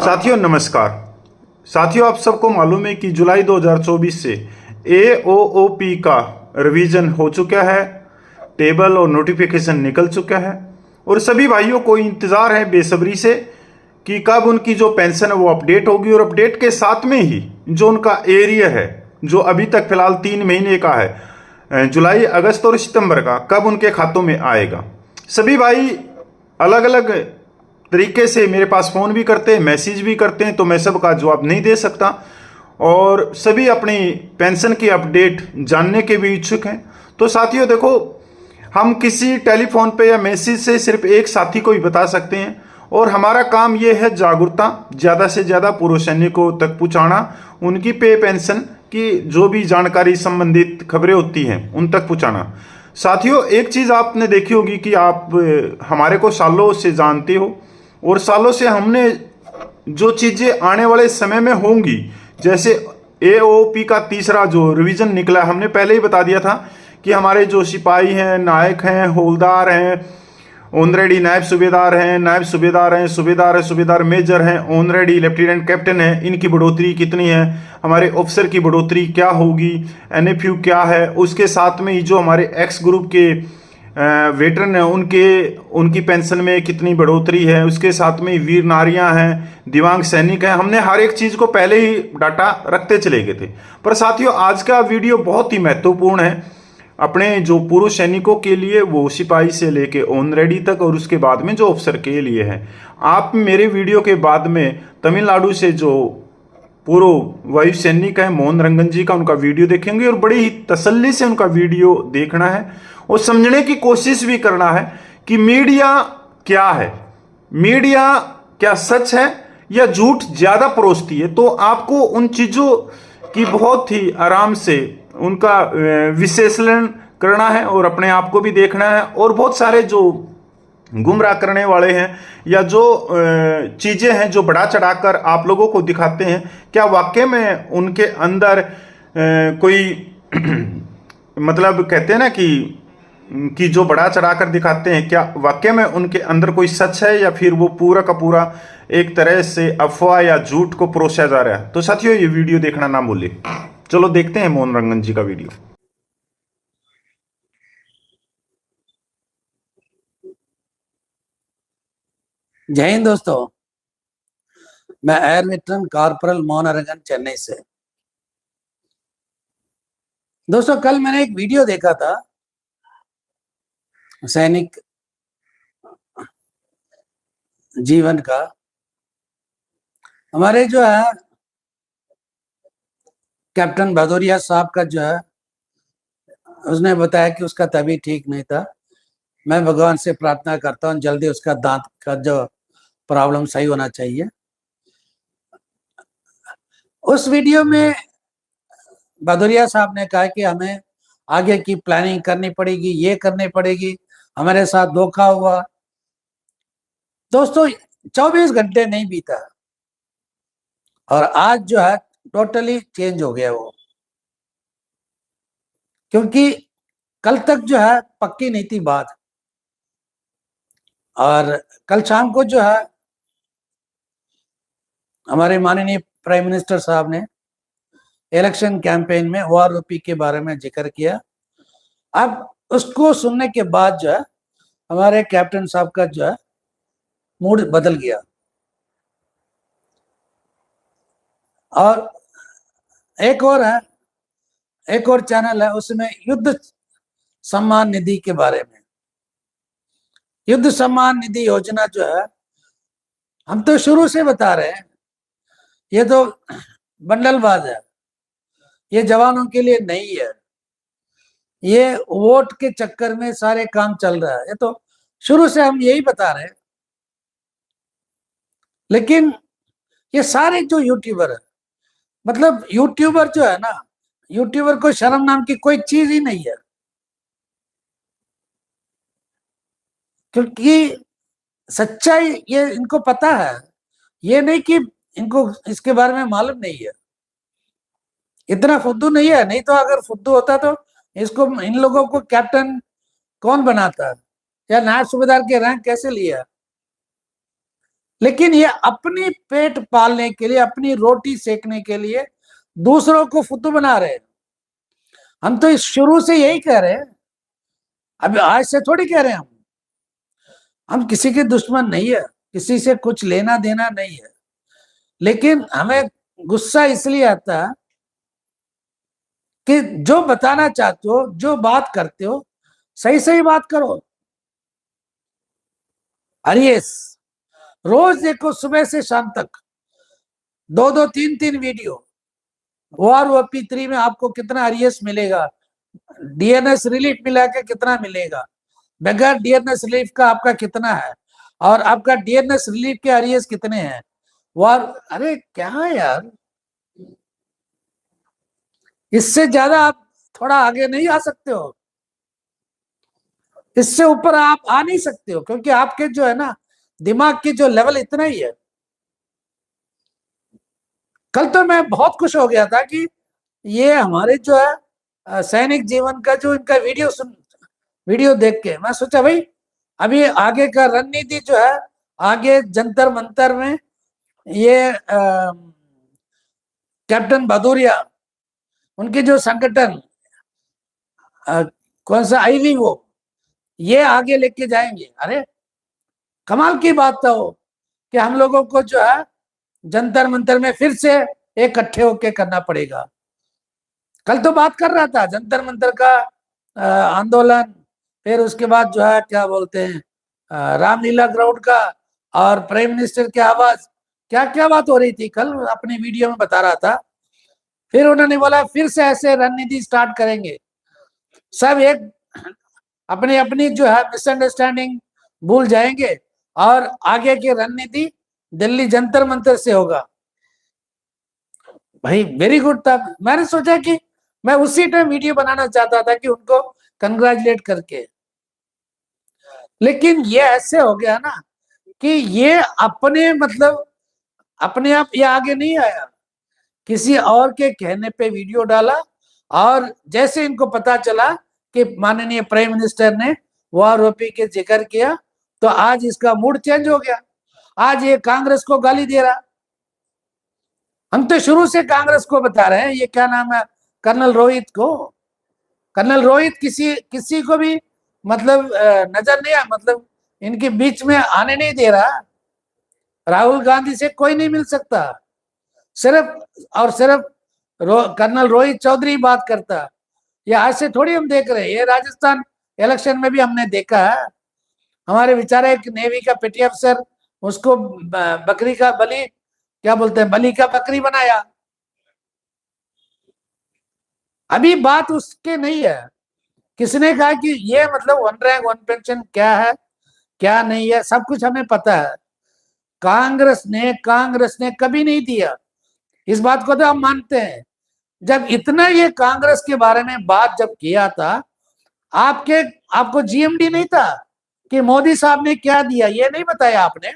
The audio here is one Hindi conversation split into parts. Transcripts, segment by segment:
साथियों नमस्कार। साथियों आप सबको मालूम है कि जुलाई 2024 से एओओपी का रिवीजन हो चुका है, टेबल और नोटिफिकेशन निकल चुका है और सभी भाइयों को इंतज़ार है बेसब्री से कि कब उनकी जो पेंशन है वो अपडेट होगी और अपडेट के साथ में ही जो उनका एरिया है जो अभी तक फिलहाल 3 महीने का है, जुलाई अगस्त और सितंबर का, कब उनके खातों में आएगा। सभी भाई अलग अलग तरीके से मेरे पास फ़ोन भी करते हैं, मैसेज भी करते हैं, तो मैं सबका जवाब नहीं दे सकता और सभी अपनी पेंशन की अपडेट जानने के भी इच्छुक हैं। तो साथियों देखो, हम किसी टेलीफोन पे या मैसेज से सिर्फ एक साथी को ही बता सकते हैं और हमारा काम ये है जागरूकता ज़्यादा से ज़्यादा पूर्व सैनिकों तक पहुँचाना, उनकी पे पेंशन की जो भी जानकारी संबंधित खबरें होती हैं उन तक पहुँचाना। साथियों एक चीज़ आपने देखी होगी कि आप हमारे को सालों से जानते हो और सालों से हमने जो चीज़ें आने वाले समय में होंगी, जैसे एओपी का तीसरा जो रिवीजन निकला, हमने पहले ही बता दिया था कि हमारे जो सिपाही हैं, नायक हैं, हवलदार हैं, ऑनरेडी नायब सूबेदार हैं, नायब सूबेदार हैं, सूबेदार है, सूबेदार मेजर हैं, ऑनरेडी लेफ्टिनेंट कैप्टन हैं, इनकी बढ़ोतरी कितनी है, हमारे ऑफिसर की बढ़ोतरी क्या होगी, एनएफयू क्या है, उसके साथ में ही जो हमारे एक्स ग्रुप के वेटरन हैं उनकी पेंशन में कितनी बढ़ोतरी है, उसके साथ में वीर नारियां हैं, दिव्यांग सैनिक हैं। हमने हर एक चीज़ को पहले ही डाटा रखते चले गए थे। पर साथियों आज का वीडियो बहुत ही महत्वपूर्ण है अपने जो पूर्व सैनिकों के लिए, वो सिपाही से लेके ऑनरेडी तक और उसके बाद में जो अफसर के लिए है। आप मेरे वीडियो के बाद में तमिलनाडु से जो पूर्व वायु सैनिक है मोहन रंगन जी का, उनका वीडियो देखेंगे और बड़ी ही तसल्ली से उनका वीडियो देखना है और समझने की कोशिश भी करना है कि मीडिया क्या है, मीडिया क्या सच है या झूठ ज्यादा परोसती है। तो आपको उन चीजों की बहुत ही आराम से उनका विश्लेषण करना है और अपने आप को भी देखना है। और बहुत सारे जो गुमराह करने वाले हैं या जो चीज़ें हैं जो बढ़ा चढ़ाकर आप लोगों को दिखाते हैं, क्या वाकई में उनके अंदर कोई मतलब कहते हैं ना कि जो बढ़ा चढ़ाकर दिखाते हैं, क्या वाकई में उनके अंदर कोई सच है या फिर वो पूरा का पूरा एक तरह से अफवाह या झूठ को परोसा जा रहा है। तो साथियों ये वीडियो देखना ना भूलिए। चलो देखते हैं मोहन रंगन जी का वीडियो। जय हिंद दोस्तों, मैं एयर वेटरन कॉर्पोरल मोहन रंगन चेन्नई से। दोस्तों कल मैंने एक वीडियो देखा था सैनिक जीवन का। हमारे जो है कैप्टन भदौरिया साहब का जो है, उसने बताया कि उसका तबीयत ठीक नहीं था। मैं भगवान से प्रार्थना करता हूँ जल्दी उसका दांत का जो प्रॉब्लम सही होना चाहिए। उस वीडियो में भदौरिया साहब ने कहा कि हमें आगे की प्लानिंग करनी पड़ेगी, ये करनी पड़ेगी, हमारे साथ धोखा हुआ। दोस्तों 24 घंटे नहीं बीता और आज जो है टोटली चेंज हो गया वो, क्योंकि कल तक जो है पक्की नहीं थी बात। और कल शाम को जो है हमारे माननीय प्राइम मिनिस्टर साहब ने इलेक्शन कैंपेन में ओआरओपी के बारे में जिक्र किया। अब उसको सुनने के बाद जो है हमारे कैप्टन साहब का जो है मूड बदल गया। और एक और है, एक और चैनल है, उसमें युद्ध सम्मान निधि के बारे में, युद्ध सम्मान निधि योजना जो है, हम तो शुरू से बता रहे हैं ये तो बंडलबाज है, ये जवानों के लिए नहीं है, ये वोट के चक्कर में सारे काम चल रहा है। ये तो शुरू से हम यही बता रहे हैं। लेकिन ये सारे जो यूट्यूबर है, मतलब यूट्यूबर जो है ना, यूट्यूबर को शर्म नाम की कोई चीज ही नहीं है, क्योंकि सच्चाई ये इनको पता है। ये नहीं कि इनको इसके बारे में मालूम नहीं है, इतना फुद्दू नहीं है। नहीं तो अगर फुद्दू होता तो इसको, इन लोगों को कैप्टन कौन बनाता या नायब सूबेदार के रैंक कैसे लिया। लेकिन ये अपनी पेट पालने के लिए, अपनी रोटी सेकने के लिए दूसरों को फुद्दू बना रहे हैं। हम तो इस शुरू से यही कह रहे हैं, अब आज से थोड़ी कह रहे हैं हम किसी के दुश्मन नहीं है, किसी से कुछ लेना देना नहीं है, लेकिन हमें गुस्सा इसलिए आता है कि जो बताना चाहते हो, जो बात करते हो, सही सही बात करो। आरएस रोज देखो सुबह से शाम तक 2-2 3-3 वीडियो। OROP3 में आपको कितना आरएस मिलेगा, डीएनएस रिलीफ मिला के कितना मिलेगा, बगैर डीएनएस रिलीफ का आपका कितना है, और आपका डीएनएस रिलीफ के आरएस कितने हैं। वार अरे क्या है यार, इससे ज्यादा आप थोड़ा आगे नहीं आ सकते हो, इससे ऊपर आप आ नहीं सकते हो, क्योंकि आपके जो है ना दिमाग की जो लेवल इतना ही है। कल तो मैं बहुत खुश हो गया था कि ये हमारे जो है सैनिक जीवन का जो इनका वीडियो देख के मैं सोचा भाई अभी आगे का रणनीति जो है, आगे जंतर मंतर में ये कैप्टन भदौरिया उनके जो संगठन कौन सा आईवी वो ये आगे लेके जाएंगे। अरे कमाल की बात तो कि हम लोगों को जो है जंतर मंतर में फिर से इकट्ठे होके करना पड़ेगा। कल तो बात कर रहा था जंतर मंतर का आंदोलन, फिर उसके बाद जो है क्या बोलते हैं रामलीला ग्राउंड का, और प्राइम मिनिस्टर की आवाज, क्या क्या बात हो रही थी कल अपनी वीडियो में बता रहा था। फिर उन्होंने बोला फिर से ऐसे रणनीति स्टार्ट करेंगे, सब एक अपनी अपनी जो है मिसअंडरस्टैंडिंग भूल जाएंगे और आगे की रणनीति दिल्ली जंतर मंतर से होगा। भाई वेरी गुड था। मैंने सोचा कि मैं उसी टाइम वीडियो बनाना चाहता था कि उनको कंग्रेचुलेट करके, लेकिन ये ऐसे हो गया ना कि ये अपने मतलब अपने आप ये आगे नहीं आया, किसी और के कहने पे वीडियो डाला, और जैसे इनको पता चला कि माननीय प्राइम मिनिस्टर ने OROP के जिक्र किया तो आज इसका मूड चेंज हो गया, आज ये कांग्रेस को गाली दे रहा। हम तो शुरू से कांग्रेस को बता रहे हैं, ये क्या नाम है कर्नल रोहित को, कर्नल रोहित किसी को भी मतलब नजर नहीं आया, मतलब इनके बीच में आने नहीं दे रहा। राहुल गांधी से कोई नहीं मिल सकता, सिर्फ और सिर्फ कर्नल रोहित चौधरी बात करता। ये आज से थोड़ी हम देख रहे हैं, ये राजस्थान इलेक्शन में भी हमने देखा है, हमारे विचारक नेवी का पेटी अफसर उसको बकरी का बलि, क्या बोलते हैं, बलि का बकरी बनाया। अभी बात उसके नहीं है, किसने कहा कि ये मतलब वन रैंक वन पेंशन क्या है क्या नहीं है, सब कुछ हमें पता है। कांग्रेस ने कभी नहीं दिया, इस बात को तो हम मानते हैं। जब इतना ये कांग्रेस के बारे में बात जब किया था, आपको जीएमडी नहीं था कि मोदी साहब ने क्या दिया, ये नहीं बताया आपने।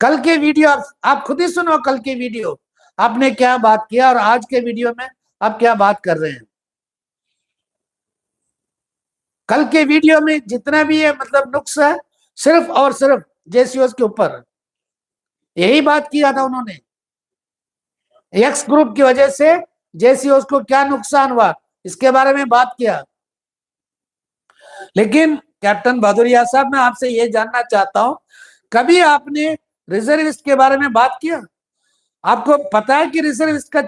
कल के वीडियो आप खुद ही सुनो, कल के वीडियो आपने क्या बात किया और आज के वीडियो में आप क्या बात कर रहे हैं। कल के वीडियो में जितना भी ये मतलब नुक्स है सिर्फ और सिर्फ जेसीओस के ऊपर, यही बात किया था उन्होंने। एक्स ग्रुप की वजह से जेसीओस को क्या नुकसान हुआ इसके बारे में बात किया। लेकिन कैप्टन भदौरिया साहब, मैं आपसे ये जानना चाहता हूं, कभी आपने रिजर्विस्ट के बारे में बात किया? आपको पता है कि रिजर्विस्ट का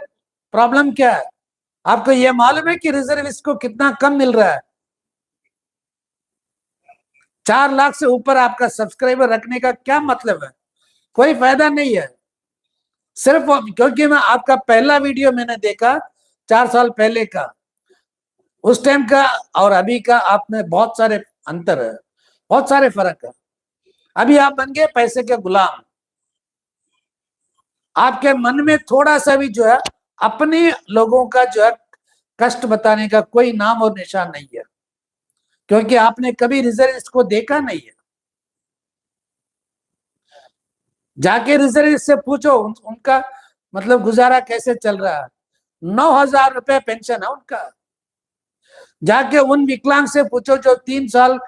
प्रॉब्लम क्या है? आपको यह मालूम है कि रिजर्विस्ट को कितना कम मिल रहा है? 4 लाख से ऊपर आपका सब्सक्राइबर रखने का क्या मतलब है? कोई फायदा नहीं है। सिर्फ क्योंकि मैं आपका पहला वीडियो मैंने देखा 4 साल पहले का, उस टाइम का और अभी का आप में बहुत सारे अंतर है, बहुत सारे फर्क है। अभी आप बन गए पैसे के गुलाम, आपके मन में थोड़ा सा भी जो है अपने लोगों का जो है कष्ट बताने का कोई नाम और निशान नहीं है, क्योंकि आपने कभी रिजर्विस्ट को देखा नहीं है। जाके रिजर्विस्ट से पूछो उनका मतलब गुजारा कैसे चल रहा है। 9,000 रुपए पेंशन है उनका। जाके उन विकलांग से पूछो जो 3 साल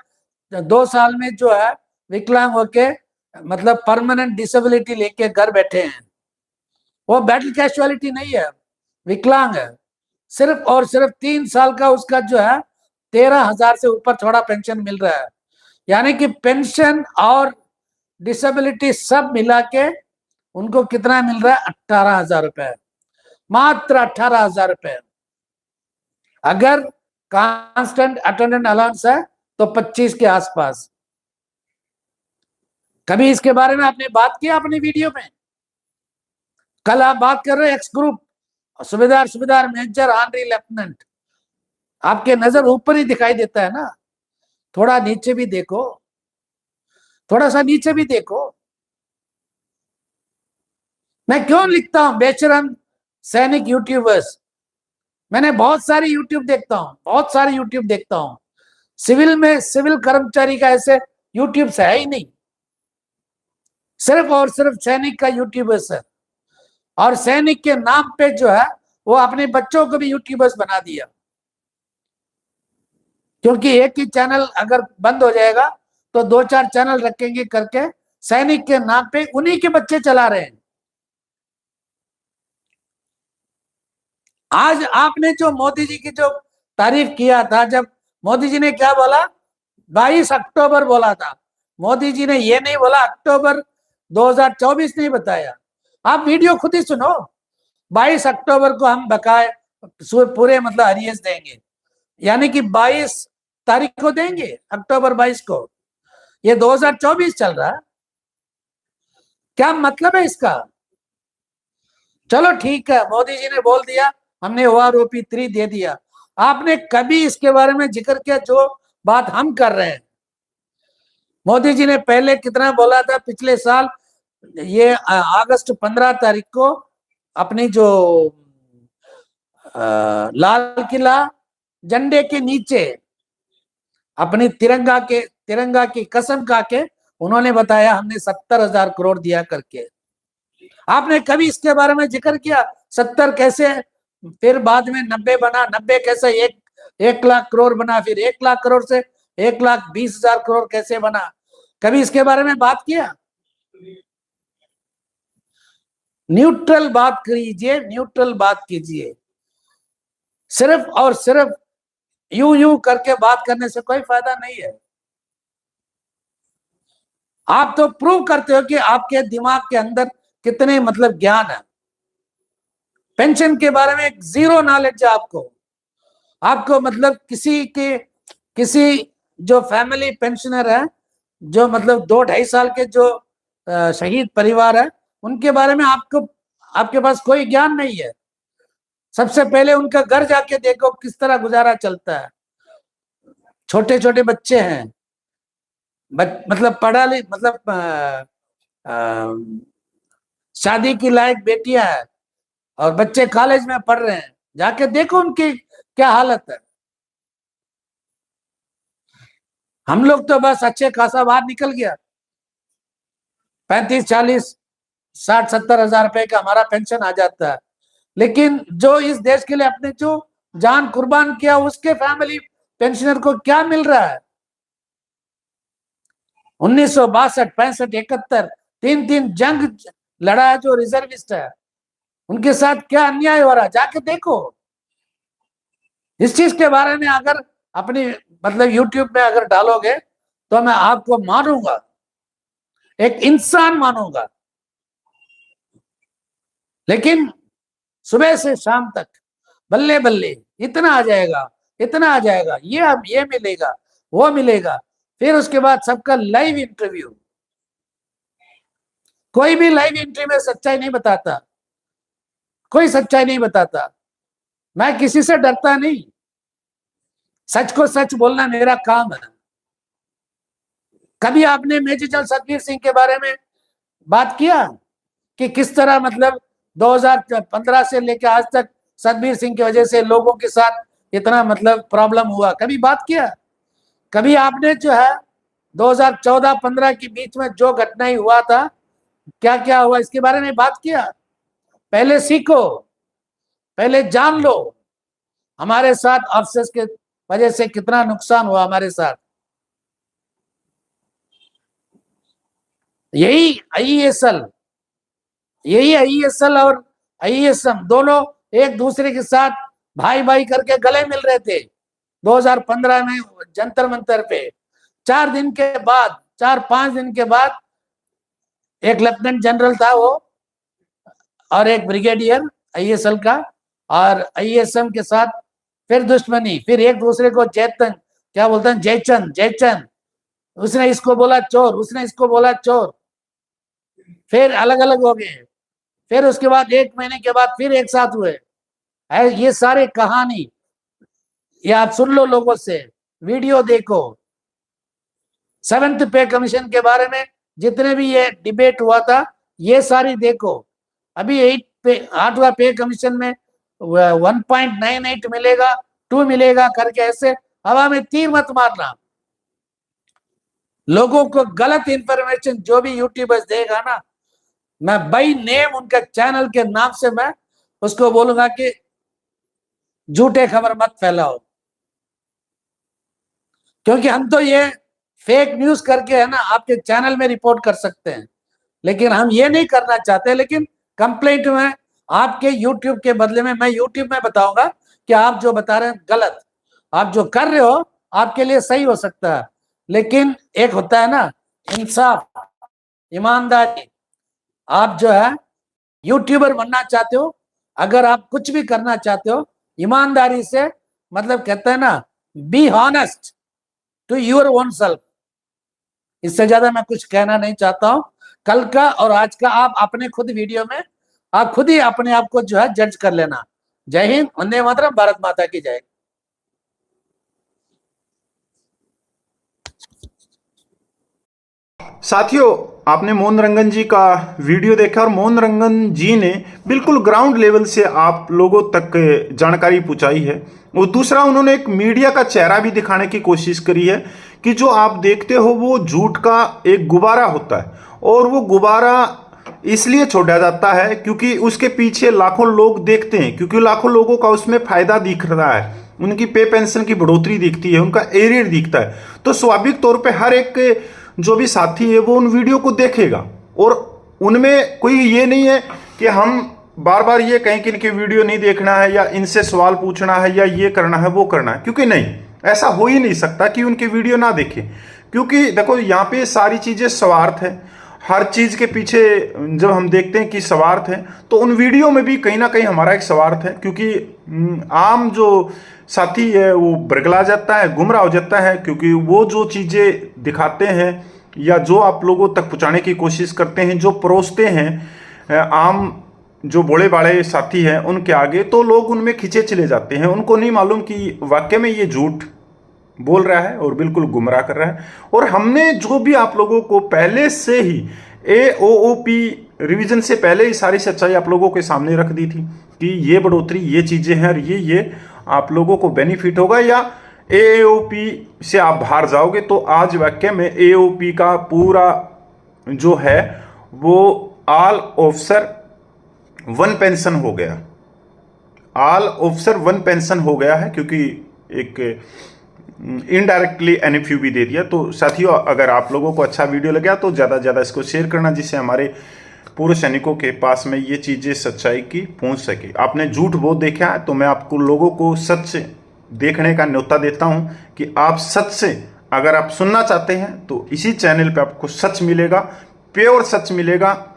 2 साल में जो है विकलांग होके मतलब परमानेंट डिसेबिलिटी लेके घर बैठे हैं, वो बैटल कैजुअलिटी नहीं है, विकलांग है, सिर्फ और सिर्फ 3 साल का उसका जो है 13,000 से ऊपर थोड़ा पेंशन मिल रहा है। यानी कि पेंशन और डिसेबिलिटी सब मिला के उनको कितना मिल रहा है? 18,000 रुपए, मात्र 18,000 रुपए। अगर कांस्टेंट अटेंडेंट अलाउंस है तो 25 के आसपास। कभी इसके बारे में आपने बात किया अपनी वीडियो में? कल आप बात कर रहे हो एक्स ग्रुप सुबेदार मेजर ऑनरी लेफ्टिनेंट, आपके नजर ऊपर ही दिखाई देता है ना, थोड़ा नीचे भी देखो, थोड़ा सा नीचे भी देखो। मैं क्यों लिखता हूं बेशरम सैनिक यूट्यूबर्स? मैंने बहुत सारी यूट्यूब देखता हूं, बहुत सारी यूट्यूब देखता हूं। सिविल में सिविल कर्मचारी का ऐसे यूट्यूब से है ही नहीं, सिर्फ और सिर्फ सैनिक का यूट्यूबर्स है। और सैनिक के नाम पे जो है वो अपने बच्चों को भी यूट्यूबर्स बना दिया, क्योंकि एक ही चैनल अगर बंद हो जाएगा तो 2-4 चैनल रखेंगे करके सैनिक के नाम पे उन्हीं के बच्चे चला रहे हैं। आज आपने जो मोदी जी की जो तारीफ किया था, जब मोदी जी ने क्या बोला, 22 अक्टूबर बोला था, मोदी जी ने ये नहीं बोला अक्टूबर 2024 नहीं बताया। आप वीडियो खुद ही सुनो, 22 अक्टूबर को हम बकाए पूरे मतलब अरियर्स देंगे, यानी कि 22 तारीख को देंगे, अक्टूबर 22 को। ये 2024 चल रहा है, क्या मतलब है इसका? चलो ठीक है, मोदी जी ने बोल दिया, हमने OROP 3 दे दिया। आपने कभी इसके बारे में जिक्र किया जो बात हम कर रहे हैं? मोदी जी ने पहले कितना बोला था पिछले साल, ये अगस्त 15 तारीख को अपनी जो लाल किला झंडे के नीचे अपनी तिरंगा की कसम खा के उन्होंने बताया हमने 70,000 करोड़ दिया करके। आपने कभी इसके बारे में जिक्र किया 70 कैसे, फिर बाद में 90 बना, 90 कैसे 1 लाख करोड़ बना, फिर 1 लाख करोड़ से 1,20,000 करोड़ कैसे बना? कभी इसके बारे में बात किया? न्यूट्रल बात कीजिए, न्यूट्रल बात कीजिए। सिर्फ और सिर्फ यूं करके बात करने से कोई फायदा नहीं है। आप तो प्रूव करते हो कि आपके दिमाग के अंदर कितने मतलब ज्ञान है। पेंशन के बारे में जीरो नॉलेज है आपको मतलब किसी जो फैमिली पेंशनर है, जो मतलब 2-2.5 साल के जो शहीद परिवार है, उनके बारे में आपके पास कोई ज्ञान नहीं है। सबसे पहले उनका घर जाके देखो किस तरह गुजारा चलता है। छोटे छोटे बच्चे हैं, मतलब मतलब शादी की लायक बेटियां हैं और बच्चे कॉलेज में पढ़ रहे हैं, जाके देखो उनकी क्या हालत है। हम लोग तो बस अच्छे खासा बाहर निकल गया, 35-40-60-70 हजार रुपए का हमारा पेंशन आ जाता है। लेकिन जो इस देश के लिए अपने जो जान कुर्बान किया, उसके फैमिली पेंशनर को क्या मिल रहा है? 1962, 65, 71 3 जंग लड़ा है जो रिजर्विस्ट है, उनके साथ क्या अन्याय हो रहा है, जाके देखो। इस चीज के बारे में अगर अपनी मतलब यूट्यूब में अगर डालोगे तो मैं आपको मानूंगा, एक इंसान मानूंगा। लेकिन सुबह से शाम तक बल्ले बल्ले इतना आ जाएगा, इतना आ जाएगा, ये मिलेगा, वो मिलेगा, फिर उसके बाद सबका लाइव इंटरव्यू। कोई भी लाइव इंटरव्यू में सच्चाई नहीं बताता, कोई सच्चाई नहीं बताता। मैं किसी से डरता नहीं, सच को सच बोलना मेरा काम है। कभी आपने मेजर जनरल सतबीर सिंह के बारे में बात किया कि किस तरह मतलब 2015 से लेकर आज तक सतबीर सिंह की वजह से लोगों के साथ इतना मतलब प्रॉब्लम हुआ? कभी बात किया? कभी आपने जो है 2014-15 के बीच में जो घटनाएं हुआ था, क्या क्या हुआ, इसके बारे में बात किया? पहले सीखो, पहले जान लो हमारे साथ अफसोस के वजह से कितना नुकसान हुआ हमारे साथ। यही आईएसएल और आईएसएम दोनों एक दूसरे के साथ भाई भाई करके गले मिल रहे थे 2015 में जंतर मंतर पे। 4 दिन के बाद, 4-5 दिन के बाद एक लेफ्टिनेंट जनरल था वो और एक ब्रिगेडियर आईएसएल का, और आईएसएम के साथ फिर दुश्मनी, फिर एक दूसरे को जयचंद, क्या बोलते हैं, जयचंद, उसने इसको बोला चोर, उसने इसको बोला चोर, फिर अलग अलग हो गए, फिर उसके बाद 1 महीने के बाद फिर एक साथ हुए। ये सारे कहानी ये आप सुन लो, लोगों से वीडियो देखो। 7th पे कमीशन के बारे में जितने भी ये डिबेट हुआ था ये सारी देखो। अभी 8वां पे कमीशन में 1.98 मिलेगा, 2 मिलेगा करके ऐसे हवा में तीर मत मारना। लोगों को गलत इंफॉर्मेशन जो भी यूट्यूबर्स देगा ना, मैं बाई नेम उनका चैनल के नाम से मैं उसको बोलूंगा कि झूठे खबर मत फैलाओ, क्योंकि हम तो ये फेक न्यूज करके है ना आपके चैनल में रिपोर्ट कर सकते हैं, लेकिन हम ये नहीं करना चाहते। लेकिन कंप्लेंट में आपके यूट्यूब के बदले में मैं यूट्यूब में बताऊंगा कि आप जो बता रहे हैं गलत, आप जो कर रहे हो आपके लिए सही हो सकता है, लेकिन एक होता है ना इंसाफ, ईमानदारी। आप जो है यूट्यूबर बनना चाहते हो, अगर आप कुछ भी करना चाहते हो ईमानदारी से, मतलब कहते हैं ना be honest to your own self. इससे ज्यादा मैं कुछ कहना नहीं चाहता हूं। कल का और आज का आप अपने खुद वीडियो में आप खुद ही अपने आप को जो है जज कर लेना। जय हिंद, वंदे मातरम, भारत माता की जय। साथियों, आपने मोहन रंगन जी का वीडियो देखा और मोहन रंगन जी ने बिल्कुल ग्राउंड लेवल से आप लोगों तक जानकारी पहुंचाई है। और दूसरा, उन्होंने एक मीडिया का चेहरा भी दिखाने की कोशिश करी है कि जो आप देखते हो वो झूठ का एक गुब्बारा होता है, और वो गुब्बारा इसलिए छोड़ा जाता है क्योंकि उसके पीछे लाखों लोग देखते हैं, क्योंकि लाखों लोगों का उसमें फायदा दिख रहा है, उनकी पे पेंशन की बढ़ोतरी दिखती है, उनका एरियर दिखता है। तो स्वाभाविक तौर पर हर एक जो भी साथी है वो उन वीडियो को देखेगा, और उनमें कोई ये नहीं है कि हम बार बार ये कहें कि इनकी वीडियो नहीं देखना है या इनसे सवाल पूछना है या ये करना है वो करना है, क्योंकि नहीं, ऐसा हो ही नहीं सकता कि उनकी वीडियो ना देखें। क्योंकि देखो यहाँ पे सारी चीजें स्वार्थ है, हर चीज के पीछे जब हम देखते हैं कि स्वार्थ है तो उन वीडियो में भी कहीं ना कहीं हमारा एक स्वार्थ है। क्योंकि आम जो साथी है वो बरगला जाता है, गुमराह हो जाता है, क्योंकि वो जो चीजें दिखाते हैं या जो आप लोगों तक पहुंचाने की कोशिश करते हैं, जो परोसते हैं आम जो बड़े बड़े साथी हैं उनके आगे, तो लोग उनमें खिंचे चले जाते हैं। उनको नहीं मालूम कि वाकई में ये झूठ बोल रहा है और बिल्कुल गुमराह कर रहा है। और हमने जो भी आप लोगों को पहले से ही AOOP रिवीजन से पहले ही सारी सच्चाई आप लोगों के सामने रख दी थी कि ये बढ़ोतरी, ये चीजें हैं और ये आप लोगों को बेनिफिट होगा या AOP से आप बाहर जाओगे। तो आज वाकई में AOP का पूरा जो है वो ऑल ऑफिसर 1 पेंशन हो गया, ऑल ऑफिसर 1 पेंशन हो गया है, क्योंकि एक इनडायरेक्टली NFU भी दे दिया। तो साथियों, अगर आप लोगों को अच्छा वीडियो लगा तो ज़्यादा से ज़्यादा इसको शेयर करना, जिससे हमारे पूर्व सैनिकों के पास में ये चीज़ें सच्चाई की पहुंच सके। आपने झूठ बहुत देखा है, तो मैं आपको लोगों को सच देखने का न्योता देता हूं कि आप सच से अगर आप सुनना चाहते हैं तो इसी चैनल पे आपको सच मिलेगा, प्योर सच मिलेगा,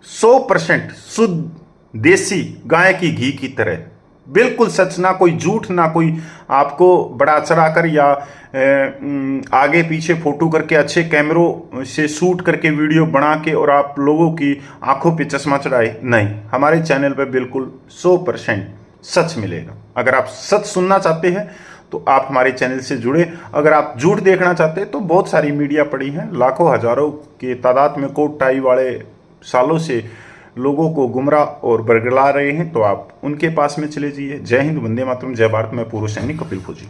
100% शुद्ध देसी गाय की घी की तरह, बिल्कुल सच, ना कोई झूठ, ना कोई आपको बड़ा चढ़ाकर या आगे पीछे फोटो करके अच्छे कैमरों से शूट करके वीडियो बना के और आप लोगों की आंखों पे चश्मा चढ़ाए। नहीं, हमारे चैनल पे बिल्कुल 100% सच मिलेगा। अगर आप सच सुनना चाहते हैं तो आप हमारे चैनल से जुड़े। अगर आप झूठ देखना चाहते हैं तो बहुत सारी मीडिया पड़ी हैं, लाखों हजारों के तादाद में कोट टाई वाले सालों से लोगों को गुमराह और बरगला रहे हैं, तो आप उनके पास में चले जाइए। जय हिंद, वंदे मातरम, जय भारत। मैं पूर्व सैनिक कपिल फौजी।